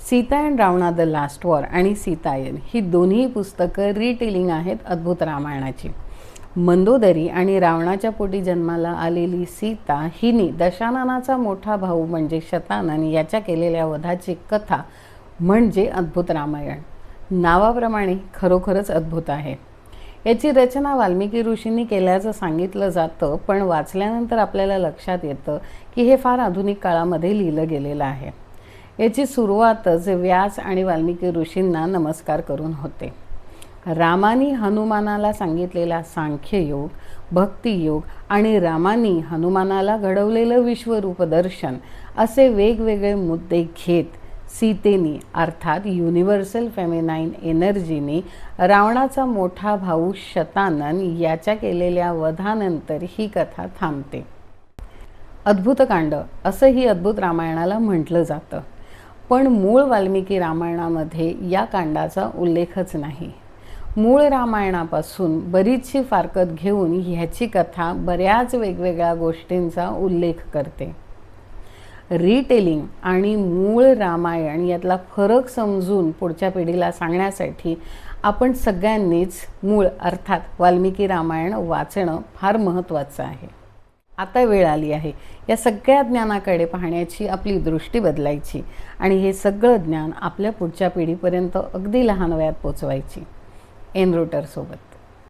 Sita and Ravana the last war आणि सीतायन ही दोन्ही पुस्तकं रिटेलिंग आहेत अद्भुत रामायणाची. मंदोदरी आणि रावणाच्या पोटी जन्माला आलेली सीता हिने दशाननाचा मोठा भाऊ म्हणजे शतानन याच्या केलेल्या वधाची कथा म्हणजे अद्भुत रामायण. नावाप्रमाणे खरोखरच अद्भुत आहे. याची रचना वाल्मिकी ऋषींनी केल्याचं सांगितलं जातं, पण वाचल्यानंतर आपल्याला लक्षात येतं की हे फार आधुनिक काळामध्ये लिहिलं गेलेलं आहे. याची सुरुवातच व्यास आणि वाल्मिकी ऋषींना नमस्कार करून होते. रामानी हनुमानाला सांगितलेला सांख्ययोग, भक्तियोग आणि रामानी हनुमानाला घडवलेलं विश्वरूप दर्शन असे वेगवेगळे मुद्दे घेत सीतेनी अर्थात युनिव्हर्सल फेमिनाईन एनर्जीनी रावणाचा मोठा भाऊ शतानन याच्या केलेल्या वधानंतर ही कथा थांबते. अद्भुतकांड असं ही अद्भुत रामायणाला म्हटलं जातं, पण मूळ वाल्मिकी रामायणामध्ये या कांडाचा उल्लेखच नाही. मूळ रामायणापासून बरीचशी फारकत घेऊन ह्याची कथा बऱ्याच वेगवेगळ्या गोष्टींचा उल्लेख करते. रिटेलिंग आणि मूळ रामायण यातला फरक समजून पुढच्या पिढीला सांगण्यासाठी आपण सगळ्यांनीच मूळ अर्थात वाल्मिकी रामायण वाचणं फार महत्त्वाचं आहे. आता वेळ आली आहे या सगळ्या ज्ञानाकडे पाहण्याची, आपली दृष्टी बदलायची आणि हे सगळं ज्ञान आपल्या पुढच्या पिढीपर्यंत अगदी लहान वयात पोचवायची. एनरूटर सोबत.